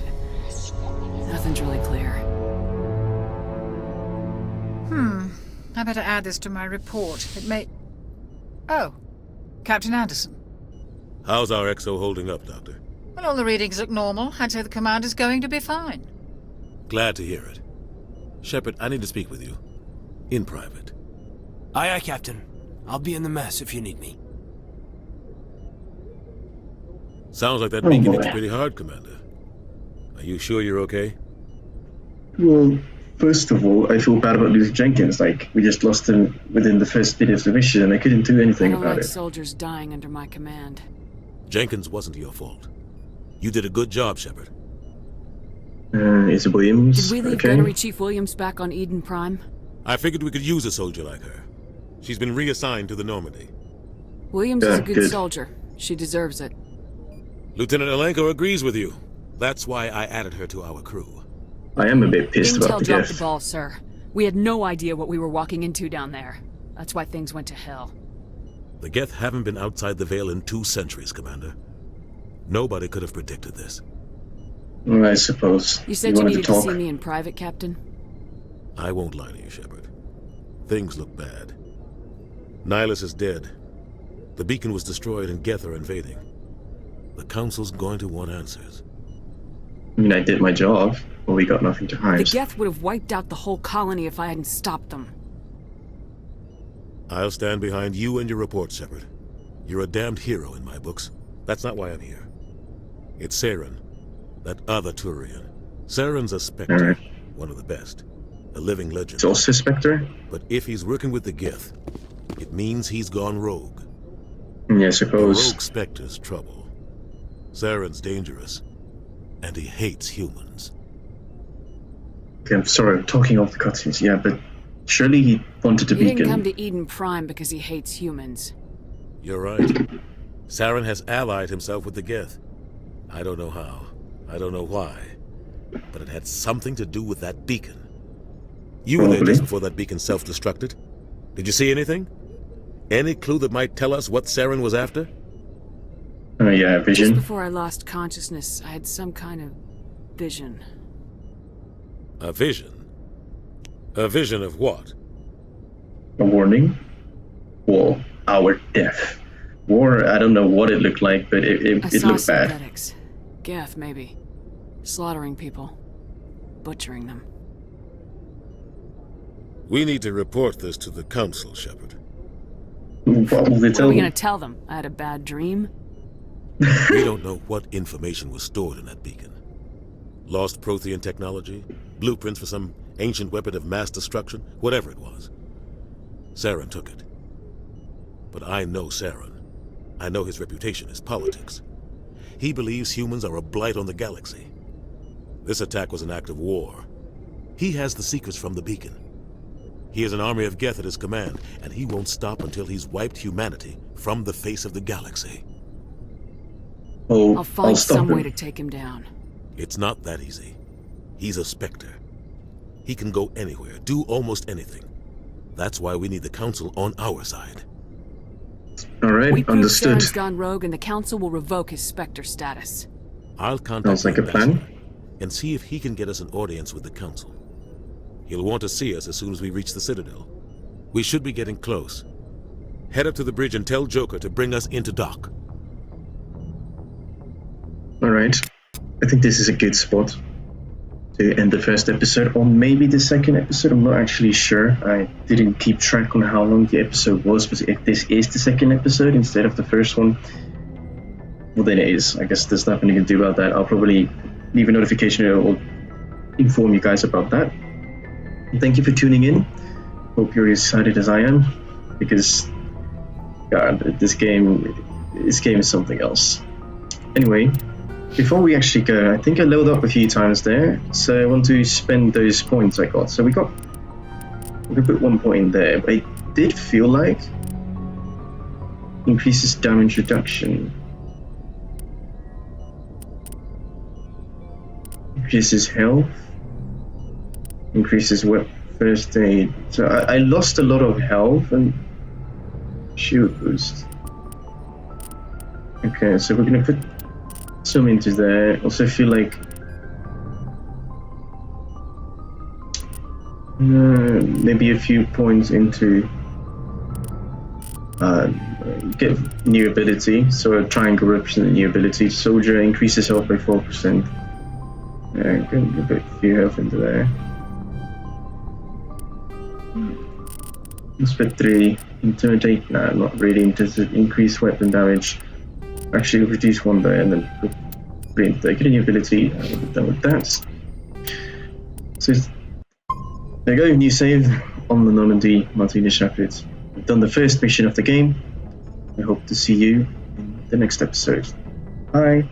Nothing's really clear. I better add this to my report. It may... Oh, Captain Anderson. How's our XO holding up, Doctor? Well, all the readings look normal. I'd say the commander's going to be fine. Glad to hear it. Shepard, I need to speak with you. In private. Aye, aye, Captain. I'll be in the mess if you need me. Sounds like that Oh, beacon boy. hit you pretty hard, Commander. Are you sure you're okay? Well, first of all, I feel bad about losing Jenkins. Like, we just lost him within the first bit of the mission, and I couldn't do I anything don't about like it. soldiers dying under my command. Jenkins wasn't your fault. You did a good job, Shepard. Is it Williams? Did we leave Okay. Gunnery Chief Williams back on Eden Prime? I figured we could use a soldier like her. She's been reassigned to the Normandy. Williams is a good good. soldier. She deserves it. Lieutenant Alenko agrees with you. That's why I added her to our crew. I am a bit pissed about Intel the dropped the Geth. ball, sir. We had no idea what we were walking into down there. That's why things went to hell. The Geth haven't been outside the Veil in 2 centuries, Commander. Nobody could have predicted this. Well, I suppose. You said you wanted needed to talk. see me in private, Captain? I won't lie to you, Shepard. Things look bad. Nihilus is dead. The beacon was destroyed and Geth are invading. The Council's going to want answers. I mean, I did my job, but we got nothing to The hide. Geth would have wiped out the whole colony if I hadn't stopped them. I'll stand behind you and your report, Shepard. You're a damned hero in my books. That's not why I'm here. It's Saren, that other Turian. Saren's a Spectre, Alright. one of the best. A living legend. It's also Spectre? But if he's working with the Geth, it means he's gone rogue. Yeah, I A suppose. rogue Spectre's trouble. Saren's dangerous, and he hates humans. Okay, I'm sorry, I'm talking off the cutscenes. Yeah, but surely he wanted to He didn't come beacon. to Eden Prime because he hates humans. You're right. Saren has allied himself with the Geth. I don't know how. I don't know why. But it had something to do with that beacon. You were there Probably. just before that beacon self-destructed. Did you see anything? Any clue that might tell us what Saren was after? Oh, yeah, Just vision. before I lost consciousness, I had some kind of vision. A vision? A vision of what? A warning? War. Our death. War, I don't know what it looked like, but I it saw looked bad. synthetics. Geth, maybe. Slaughtering people. Butchering them. We need to report this to the Council, Shepard. What will they What are tell we them? gonna tell them? I had a bad dream? We don't know what information was stored in that beacon. Lost Prothean technology, blueprints for some ancient weapon of mass destruction, whatever it was. Saren took it. But I know Saren. I know his reputation is politics. He believes humans are a blight on the galaxy. This attack was an act of war. He has the secrets from the beacon. He has an army of Geth at his command, and he won't stop until he's wiped humanity from the face of the galaxy. Oh, I'll find stop some him. way to take him down. It's not that easy. He's a Spectre. He can go anywhere, do almost anything. That's why we need the Council on our side. Alright, We prove understood. Saren's gone rogue and the Council will revoke his Spectre status. I'll contact Sounds like the a plan. ambassador and see if he can get us an audience with the Council. He'll want to see us as soon as we reach the Citadel. We should be getting close. Head up to the bridge and tell Joker to bring us into dock. Alright. I think this is a good spot to end the first episode, or maybe the second episode. I'm not actually sure. I didn't keep track on how long the episode was, but if this is the second episode instead of the first one, well then it is. I guess there's nothing you can do about that. I'll probably leave a notification or inform you guys about that. Thank you for tuning in. Hope you're as excited as I am, because God, this game is something else. Anyway, before we actually go, I think I leveled up a few times there, so I want to spend those points I got. So we can put 1 point in there, but it did feel like increases damage reduction, increases health, increases first aid. So I lost a lot of health and shield boost. Okay, so we're gonna put some into there. Also feel like maybe a few points into get new ability. So a triangle represents a new ability. Soldier increases health by 4%. Get a few health into there. Let's put 3. Intimidate, nah, not really. Increase weapon damage. Actually, reduce 1 there and then put 3 into there. Get a new ability. We're done with that. So there you go, new save on the Normandy Martinez Rapids. We've done the first mission of the game. I hope to see you in the next episode. Bye.